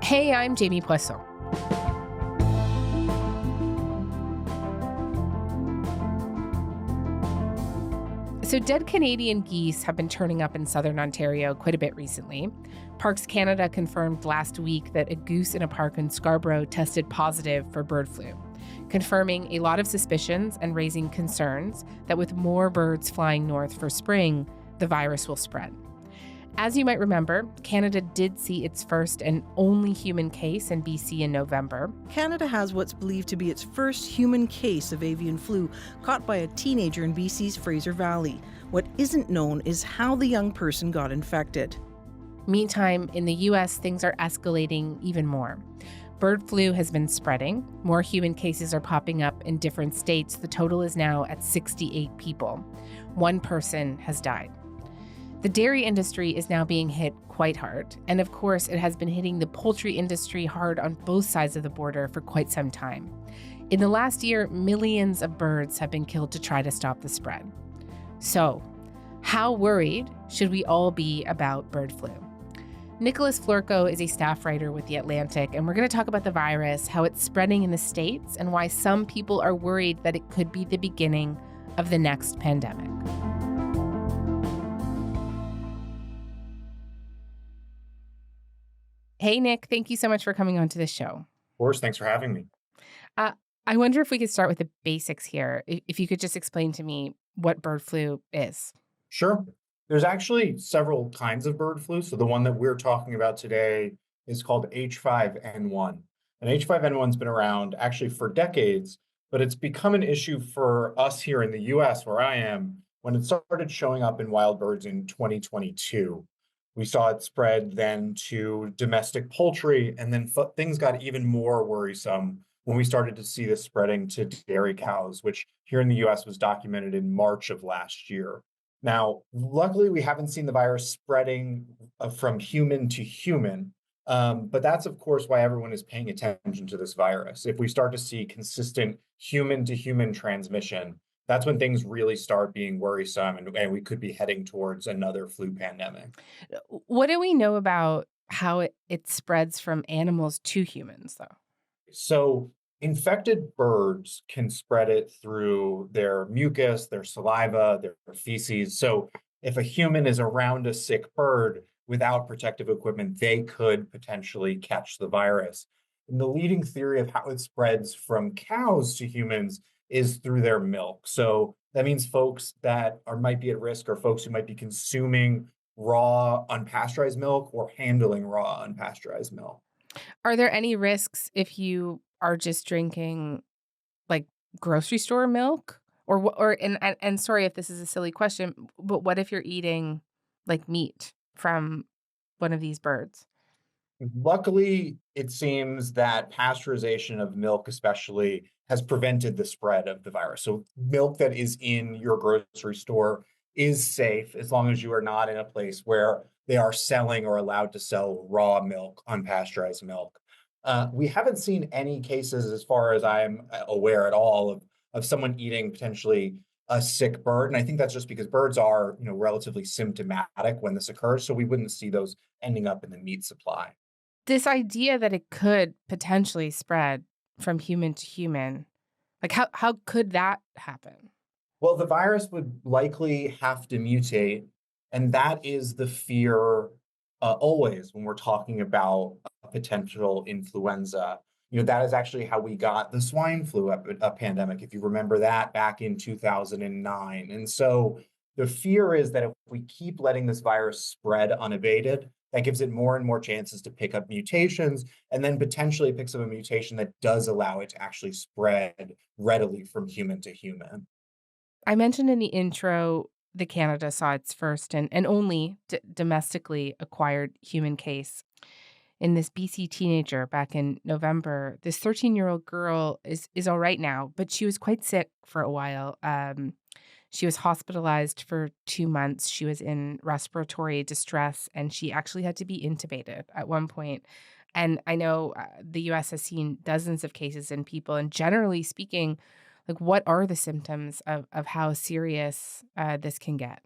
Hey, I'm Jamie Poisson. So dead Canadian geese have been turning up in southern Ontario quite a bit recently. Parks Canada confirmed last week that a goose in a park in Scarborough tested positive for bird flu, confirming a lot of suspicions and raising concerns that with more birds flying north for spring, the virus will spread. As you might remember, Canada did see its first and only human case in BC in November. Canada has what's believed to be its first human case of avian flu, caught by a teenager in BC's Fraser Valley. What isn't known is how the young person got infected. Meantime, in the U.S., things are escalating even more. Bird flu has been spreading. More human cases are popping up in different states. The total is now at 68 people. One person has died. The dairy industry is now being hit quite hard, and of course, it has been hitting the poultry industry hard on both sides of the border for quite some time. In the last year, millions of birds have been killed to try to stop the spread. So, how worried should we all be about bird flu? Nicholas Florco is a staff writer with The Atlantic, and we're going to talk about the virus, how it's spreading in the States, and why some people are worried that it could be the beginning of the next pandemic. Hey, Nick, thank you so much for coming on to the show. Of course, thanks for having me. I wonder if we could start with the basics here. If you could just explain to me what bird flu is. Sure. There's actually several kinds of bird flu. So the one that we're talking about today is called H5N1. And H5N1's been around actually for decades, but it's become an issue for us here in the US, where I am, when it started showing up in wild birds in 2022. We saw it spread then to domestic poultry, and then things got even more worrisome when we started to see this spreading to dairy cows, which here in the US was documented in March of last year. Now, luckily, we haven't seen the virus spreading from human to human, but that's, of course, why everyone is paying attention to this virus. If we start to see consistent human-to-human transmission, that's when things really start being worrisome, and we could be heading towards another flu pandemic. What do we know about how it spreads from animals to humans, though? So infected birds can spread it through their mucus, their saliva, their feces. So if a human is around a sick bird without protective equipment, they could potentially catch the virus. And the leading theory of how it spreads from cows to humans is through their milk. So that means folks that might be at risk are folks who might be consuming raw, unpasteurized milk or handling raw, unpasteurized milk. Are there any risks if you are just drinking like grocery store milk? And sorry if this is a silly question, but what if you're eating like meat from one of these birds? Luckily, it seems that pasteurization of milk especially has prevented the spread of the virus. So milk that is in your grocery store is safe as long as you are not in a place where they are selling or allowed to sell raw milk, unpasteurized milk. We haven't seen any cases, as far as I'm aware at all, of someone eating potentially a sick bird. And I think that's just because birds are, relatively symptomatic when this occurs. So we wouldn't see those ending up in the meat supply. This idea that it could potentially spread from human to human, like how could that happen? Well, the virus would likely have to mutate, and that is the fear always when we're talking about a potential influenza. That is actually how we got the swine flu pandemic, if you remember that, back in 2009. And so the fear is that if we keep letting this virus spread unabated, that gives it more and more chances to pick up mutations, and then potentially picks up a mutation that does allow it to actually spread readily from human to human. I mentioned in the intro that Canada saw its first and only domestically acquired human case in this BC teenager back in November. This 13-year-old girl is all right now, but she was quite sick for a while. She was hospitalized for 2 months. She was in respiratory distress, and she actually had to be intubated at one point. And I know the U.S. has seen dozens of cases in people. And generally speaking, like, what are the symptoms of how serious this can get?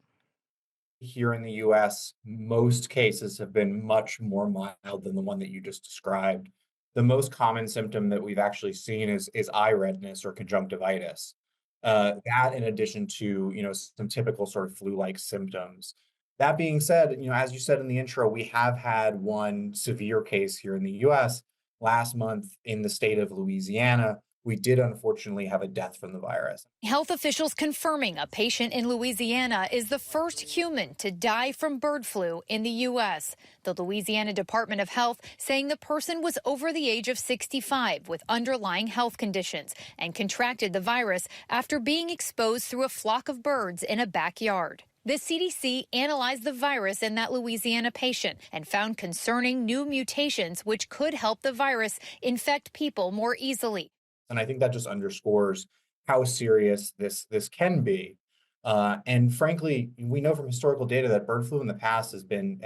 here in the US, most cases have been much more mild than the one that you just described. The most common symptom that we've actually seen is eye redness or conjunctivitis. That in addition to, some typical sort of flu-like symptoms. That being said, as you said in the intro, we have had one severe case here in the US last month in the state of Louisiana. We did unfortunately have a death from the virus. Health officials confirming a patient in Louisiana is the first human to die from bird flu in the U.S. The Louisiana Department of Health saying the person was over the age of 65 with underlying health conditions and contracted the virus after being exposed through a flock of birds in a backyard. The CDC analyzed the virus in that Louisiana patient and found concerning new mutations which could help the virus infect people more easily. And I think that just underscores how serious this can be. And frankly, we know from historical data that bird flu in the past has been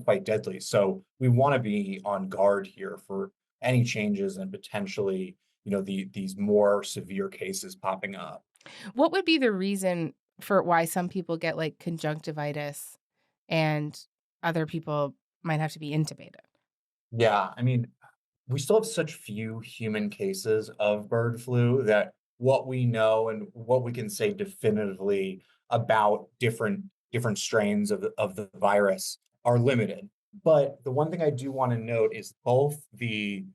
quite deadly. So we want to be on guard here for any changes and potentially, these more severe cases popping up. What would be the reason for why some people get like conjunctivitis and other people might have to be intubated? Yeah, I mean, we still have such few human cases of bird flu that what we know and what we can say definitively about different strains of the virus are limited. But the one thing I do want to note is both the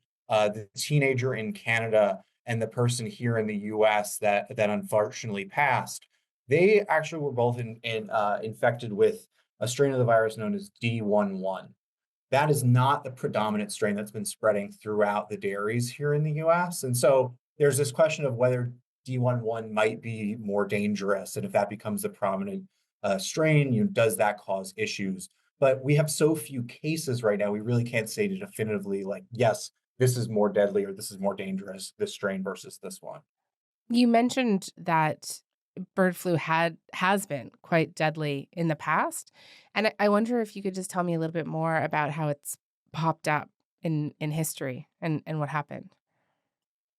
teenager in Canada and the person here in the U.S. that unfortunately passed, they actually were both infected with a strain of the virus known as D11. That is not the predominant strain that's been spreading throughout the dairies here in the US. And so there's this question of whether D11 might be more dangerous. And if that becomes the prominent strain, does that cause issues? But we have so few cases right now, we really can't say definitively, like, yes, this is more deadly or this is more dangerous, this strain versus this one. You mentioned that bird flu has been quite deadly in the past. And I wonder if you could just tell me a little bit more about how it's popped up in history and what happened.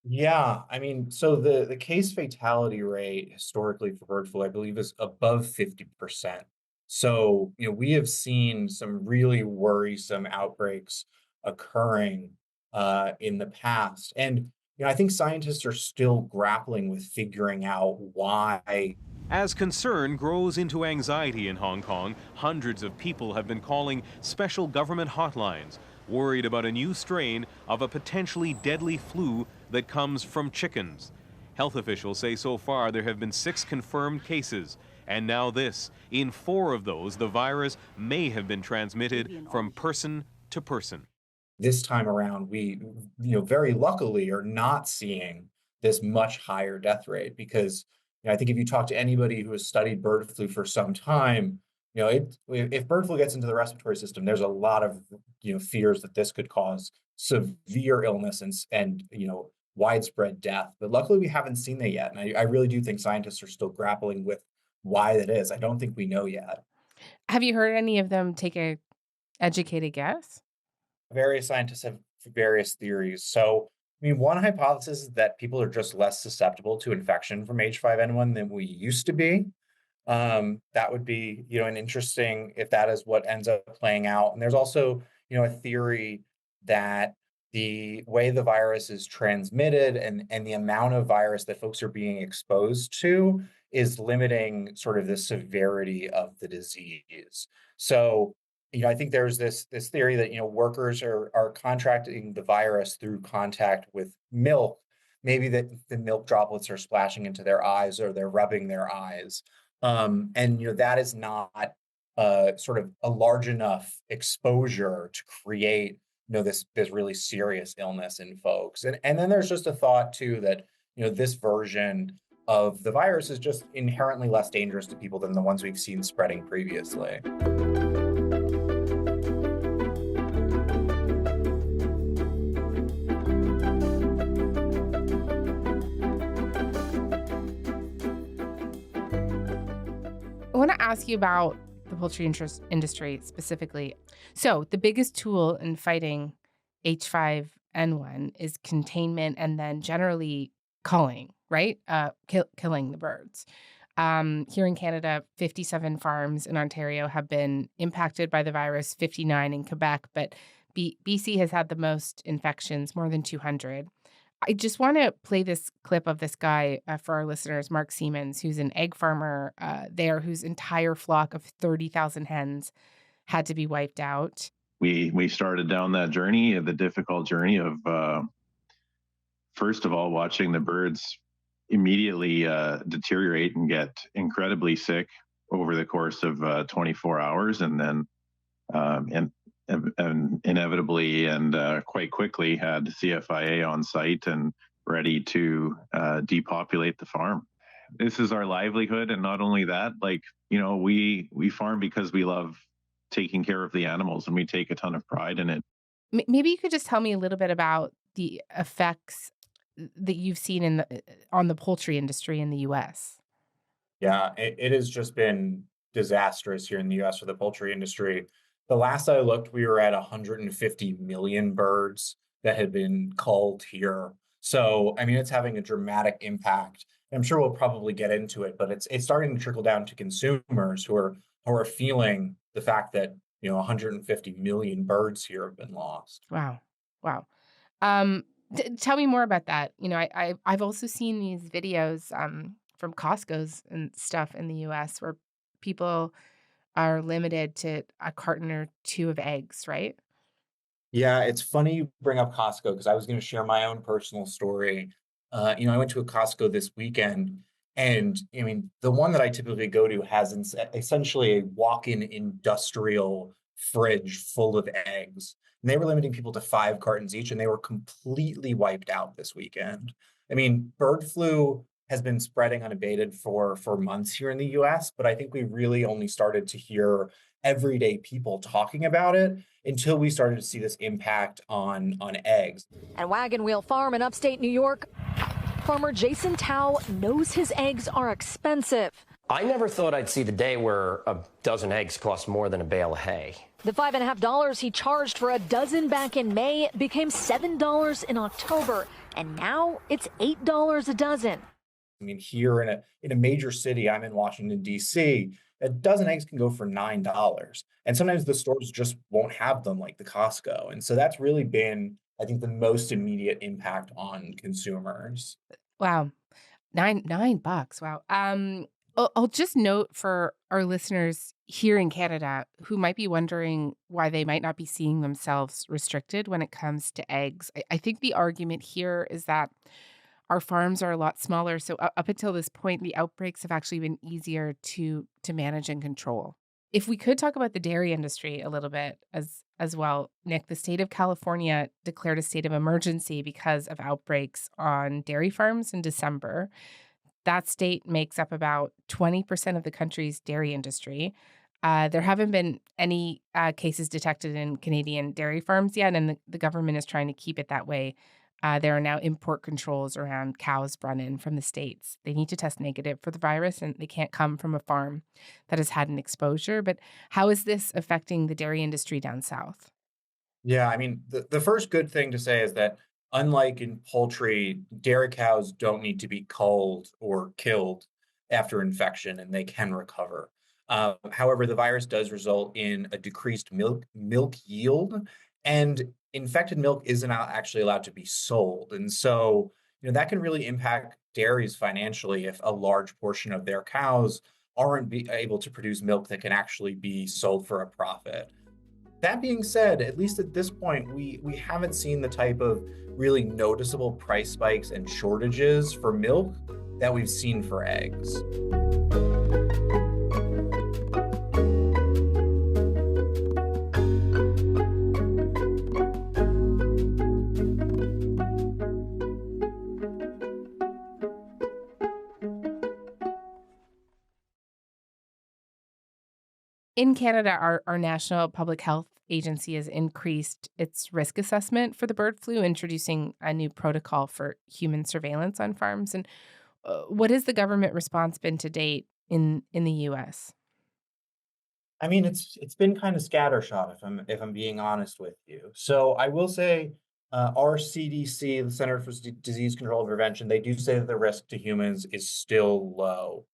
Yeah, I mean, so the case fatality rate historically for bird flu, I believe, is above 50%. So, we have seen some really worrisome outbreaks occurring in the past. And I think scientists are still grappling with figuring out why. As concern grows into anxiety in Hong Kong, hundreds of people have been calling special government hotlines, worried about a new strain of a potentially deadly flu that comes from chickens. Health officials say so far there have been 6 confirmed cases, and now this. In 4 of those, the virus may have been transmitted from person to person. This time around, we, very luckily are not seeing this much higher death rate because, I think if you talk to anybody who has studied bird flu for some time, if bird flu gets into the respiratory system, there's a lot of, fears that this could cause severe illness and widespread death. But luckily, we haven't seen that yet. And I really do think scientists are still grappling with why that is. I don't think we know yet. Have you heard any of them take a educated guess? Various scientists have various theories. So, one hypothesis is that people are just less susceptible to infection from H5N1 than we used to be. That would be, an interesting, if that is what ends up playing out. And there's also, a theory that the way the virus is transmitted and the amount of virus that folks are being exposed to is limiting sort of the severity of the disease. So, I think there's this theory that, workers are contracting the virus through contact with milk. Maybe that the milk droplets are splashing into their eyes or they're rubbing their eyes. And, that is not sort of a large enough exposure to create, this really serious illness in folks. And then there's just a thought too that, this version of the virus is just inherently less dangerous to people than the ones we've seen spreading previously. I want to ask you about the poultry industry specifically. So the biggest tool in fighting H5N1 is containment and then generally culling, right? Killing the birds. Here in Canada, 57 farms in Ontario have been impacted by the virus, 59 in Quebec, but BC has had the most infections, more than 200. I just want to play this clip of this guy for our listeners, Mark Siemens, who's an egg farmer there, whose entire flock of 30,000 hens had to be wiped out. We started down that journey, the difficult journey of, first of all, watching the birds immediately deteriorate and get incredibly sick over the course of 24 hours, and then and inevitably and quite quickly had CFIA on site and ready to depopulate the farm. This is our livelihood, and not only that, we farm because we love taking care of the animals, and we take a ton of pride in it. Maybe you could just tell me a little bit about the effects that you've seen on the poultry industry in the U.S. Yeah, it has just been disastrous here in the U.S. for the poultry industry. The last I looked, we were at 150 million birds that had been culled here. So, I mean, it's having a dramatic impact. I'm sure we'll probably get into it, but it's starting to trickle down to consumers who are feeling the fact that 150 million birds here have been lost. Wow. Tell me more about that. I've also seen these videos from Costco's and stuff in the U.S. where people are limited to a carton or two of eggs, right? Yeah, it's funny you bring up Costco because I was going to share my own personal story. I went to a Costco this weekend, and I mean, the one that I typically go to has essentially a walk-in industrial fridge full of eggs. And they were limiting people to 5 cartons each, and they were completely wiped out this weekend. I mean, bird flu has been spreading unabated for months here in the US, but I think we really only started to hear everyday people talking about it until we started to see this impact on eggs. At Wagon Wheel Farm in upstate New York, farmer Jason Tao knows his eggs are expensive. I never thought I'd see the day where a dozen eggs cost more than a bale of hay. The $5.50 he charged for a dozen back in May became $7 in October, and now it's $8 a dozen. I mean, here in a major city, I'm in Washington, D.C., a dozen eggs can go for $9. And sometimes the stores just won't have them like the Costco. And so that's really been, I think, the most immediate impact on consumers. Wow. $9. Wow. I'll just note for our listeners here in Canada who might be wondering why they might not be seeing themselves restricted when it comes to eggs. I think the argument here is that our farms are a lot smaller. So up until this point, the outbreaks have actually been easier to manage and control. If we could talk about the dairy industry a little bit as well, Nick, the state of California declared a state of emergency because of outbreaks on dairy farms in December. That state makes up about 20% of the country's dairy industry. There haven't been any cases detected in Canadian dairy farms yet, and the government is trying to keep it that way. There are now import controls around cows brought in from the States. They need to test negative for the virus, and they can't come from a farm that has had an exposure. But how is this affecting the dairy industry down south? Yeah, I mean, the first good thing to say is that unlike in poultry, dairy cows don't need to be culled or killed after infection, and they can recover. However, the virus does result in a decreased milk yield, and infected milk isn't actually allowed to be sold. And so, that can really impact dairies financially if a large portion of their cows aren't able to produce milk that can actually be sold for a profit. That being said, at least at this point, we haven't seen the type of really noticeable price spikes and shortages for milk that we've seen for eggs. In Canada, our National Public Health Agency has increased its risk assessment for the bird flu, introducing a new protocol for human surveillance on farms. And what has the government response been to date in the U.S.? I mean, it's been kind of scattershot, if I'm being honest with you. So I will say, our CDC, the Center for Disease Control and Prevention, they do say that the risk to humans is still low.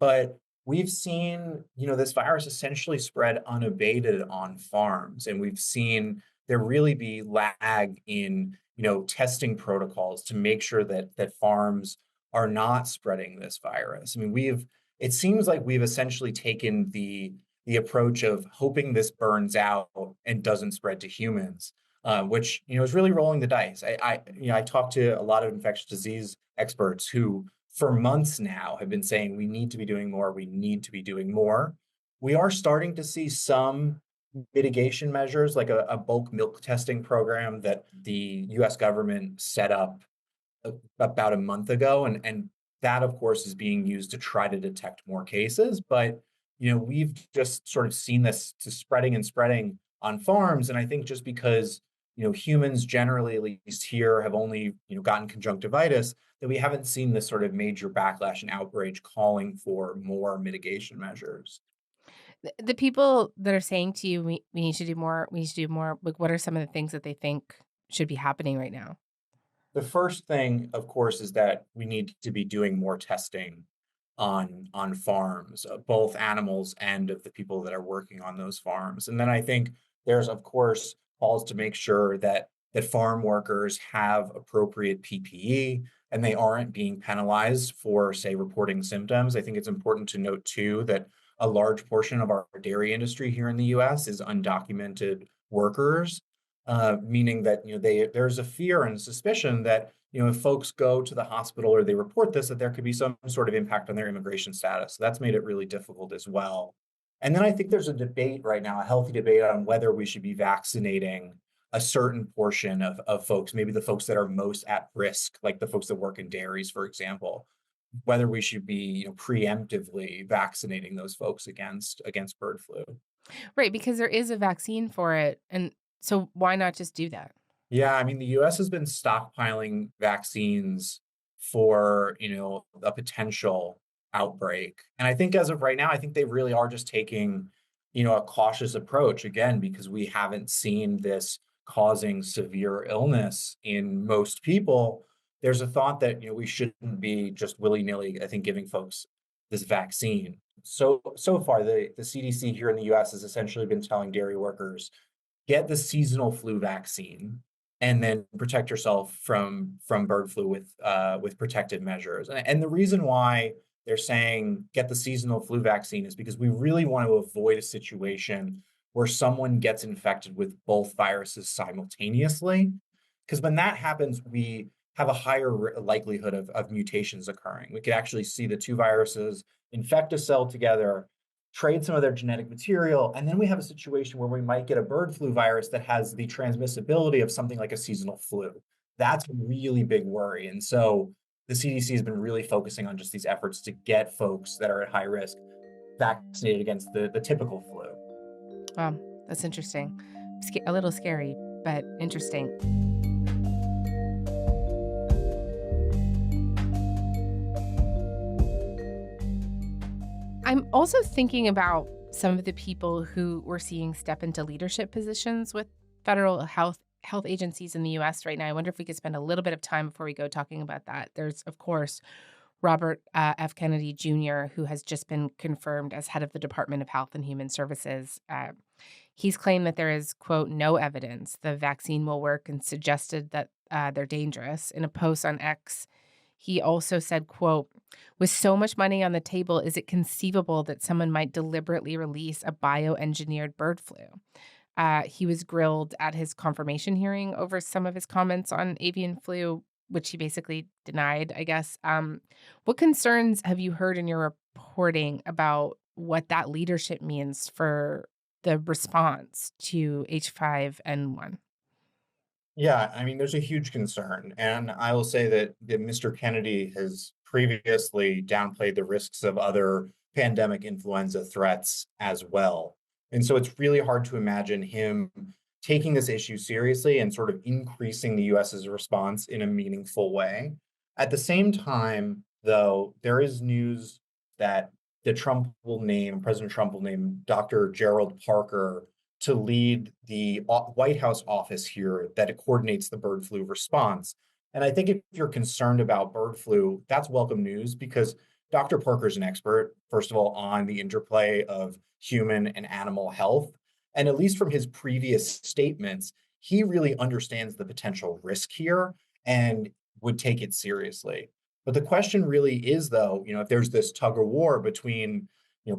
But we've seen, this virus essentially spread unabated on farms, and we've seen there really be lag in, testing protocols to make sure that farms are not spreading this virus. I mean, it seems like we've essentially taken the approach of hoping this burns out and doesn't spread to humans, which, is really rolling the dice. I talked to a lot of infectious disease experts who for months now have been saying we need to be doing more, we need to be doing more. We are starting to see some mitigation measures, like a bulk milk testing program that the US government set up about a month ago. And that, of course, is being used to try to detect more cases. But, we've just sort of seen this to spreading and spreading on farms. And I think just because, humans generally, at least here, have only, gotten conjunctivitis, that we haven't seen this sort of major backlash and outrage calling for more mitigation measures. The people that are saying to you, we need to do more, like, what are some of the things that they think should be happening right now? The first thing, of course, is that we need to be doing more testing on farms, both animals and of the people that are working on those farms. And then I think there's, of course, calls to make sure that farm workers have appropriate PPE and they aren't being penalized for, say, reporting symptoms. I think it's important to note, too, that a large portion of our dairy industry here in the US is undocumented workers, meaning that there's a fear and suspicion that if folks go to the hospital or they report this, that there could be some sort of impact on their immigration status. So that's made it really difficult as well. And then I think there's a debate right now, a healthy debate on whether we should be vaccinating a certain portion of folks, maybe the folks that are most at risk, like the folks that work in dairies, for example, whether we should be preemptively vaccinating those folks against bird flu. Right, because there is a vaccine for it. And so why not just do that? Yeah, I mean, the US has been stockpiling vaccines for, a potential outbreak. And I think as of right now, I think they really are just taking, a cautious approach, again, because we haven't seen this causing severe illness in most people. There's a thought that, we shouldn't be just willy-nilly, I think, giving folks this vaccine. So far, the CDC here in the US has essentially been telling dairy workers, get the seasonal flu vaccine and then protect yourself from bird flu with protective measures. And the reason why they're saying get the seasonal flu vaccine is because we really want to avoid a situation where someone gets infected with both viruses simultaneously. Because when that happens, we have a higher likelihood of mutations occurring. We could actually see the two viruses infect a cell together, trade some of their genetic material, and then we have a situation where we might get a bird flu virus that has the transmissibility of something like a seasonal flu. That's a really big worry. And so the CDC has been really focusing on just these efforts to get folks that are at high risk vaccinated against the typical flu. Wow, that's interesting. A little scary, but interesting. I'm also thinking about some of the people who we're seeing step into leadership positions with federal health agencies in the U.S. right now. I wonder if we could spend a little bit of time before we go talking about that. There's, of course, Robert F. Kennedy Jr., who has just been confirmed as head of the Department of Health and Human Services. He's claimed that there is, quote, no evidence the vaccine will work and suggested that they're dangerous. In a post on X, he also said, quote, with so much money on the table, is it conceivable that someone might deliberately release a bioengineered bird flu? He was grilled at his confirmation hearing over some of his comments on avian flu, which he basically denied, I guess. What concerns have you heard in your reporting about what that leadership means for the response to H5N1? Yeah, I mean, there's a huge concern. And I will say that Mr. Kennedy has previously downplayed the risks of other pandemic influenza threats as well. And so it's really hard to imagine him taking this issue seriously and sort of increasing the US's response in a meaningful way. At the same time, though, there is news that President Trump will name Dr. Gerald Parker to lead the White House office here that coordinates the bird flu response. And I think if you're concerned about bird flu, that's welcome news because Dr. Parker's an expert, first of all, on the interplay of human and animal health. And at least from his previous statements, he really understands the potential risk here and would take it seriously. But the question really is, though, if there's this tug of war between,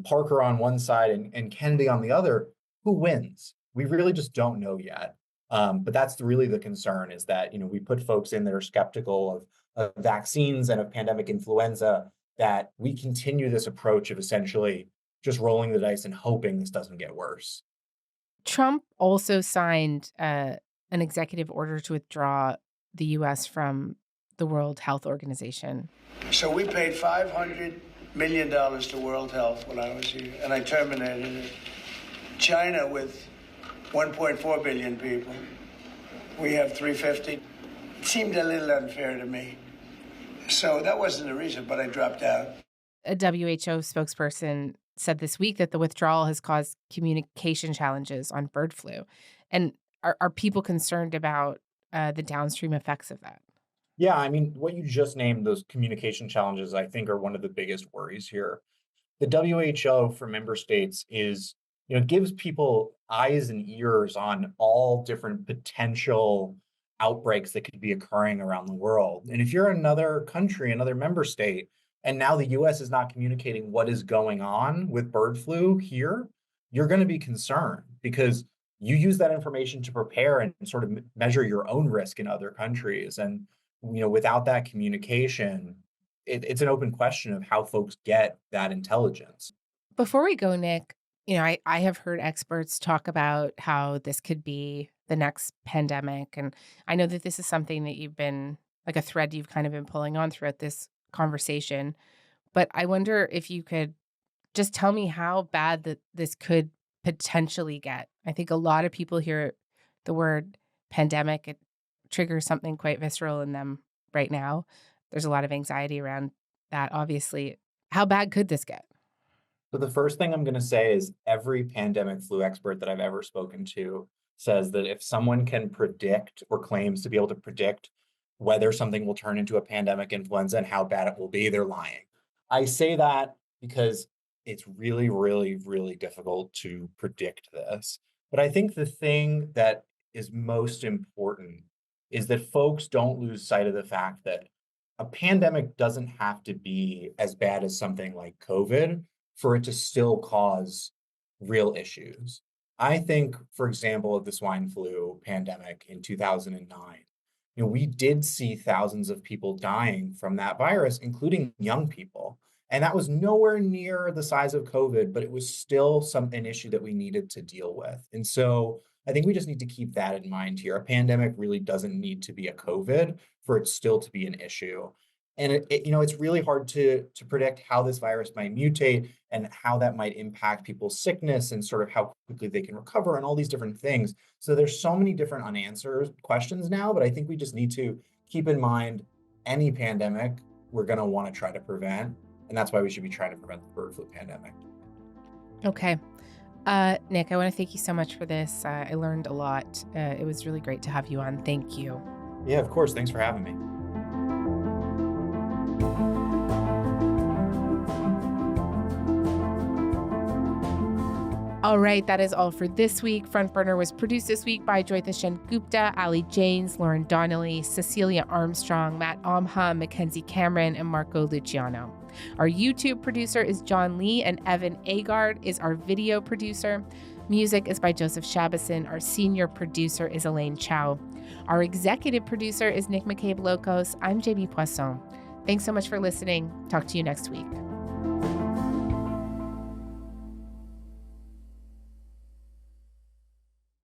Parker on one side and Kennedy on the other, who wins? We really just don't know yet. But that's really the concern, is that, we put folks in that are skeptical of vaccines and of pandemic influenza, that we continue this approach of essentially just rolling the dice and hoping this doesn't get worse. Trump also signed an executive order to withdraw the U.S. from the World Health Organization. So we paid $500 million to World Health when I was here, and I terminated it. China, with 1.4 billion people, we have 350. It seemed a little unfair to me. So that wasn't the reason, but I dropped out. A WHO spokesperson said this week that the withdrawal has caused communication challenges on bird flu. And are people concerned about the downstream effects of that? Yeah, I mean, what you just named, those communication challenges, I think are one of the biggest worries here. The WHO for member states is, gives people eyes and ears on all different potential outbreaks that could be occurring around the world. And if you're another country, another member state, and now the US is not communicating what is going on with bird flu here, you're going to be concerned, because you use that information to prepare and sort of measure your own risk in other countries. And without that communication, it's an open question of how folks get that intelligence. Before we go, Nick, I have heard experts talk about how this could be the next pandemic. And I know that this is something that you've been, like a thread you've kind of been pulling on throughout this conversation. But I wonder if you could just tell me how bad that this could potentially get. I think a lot of people hear the word pandemic, it triggers something quite visceral in them right now. There's a lot of anxiety around that, obviously. How bad could this get? So the first thing I'm going to say is every pandemic flu expert that I've ever spoken to says that if someone can predict or claims to be able to predict whether something will turn into a pandemic influenza and how bad it will be, they're lying. I say that because it's really, really, really difficult to predict this. But I think the thing that is most important is that folks don't lose sight of the fact that a pandemic doesn't have to be as bad as something like COVID for it to still cause real issues. I think, for example, of the swine flu pandemic in 2009, we did see thousands of people dying from that virus, including young people. And that was nowhere near the size of COVID, but it was still an issue that we needed to deal with. And so I think we just need to keep that in mind here. A pandemic really doesn't need to be a COVID for it still to be an issue. And it's really hard to predict how this virus might mutate and how that might impact people's sickness and sort of how quickly they can recover and all these different things. So there's so many different unanswered questions now, but I think we just need to keep in mind any pandemic we're going to want to try to prevent. And that's why we should be trying to prevent the bird flu pandemic. Okay. Nick, I want to thank you so much for this. I learned a lot. It was really great to have you on. Thank you. Yeah, of course. Thanks for having me. All right, that is all for this week. Front Burner was produced this week by Joyita Shen Gupta, Ali Janes, Lauren Donnelly, Cecilia Armstrong, Matt Omha, Mackenzie Cameron, and Marco Luciano. Our YouTube producer is John Lee, and Evan Agard is our video producer. Music is by Joseph Shabason. Our senior producer is Elaine Chow. Our executive producer is Nick McCabe-Locos. I'm JB Poisson. Thanks so much for listening. Talk to you next week.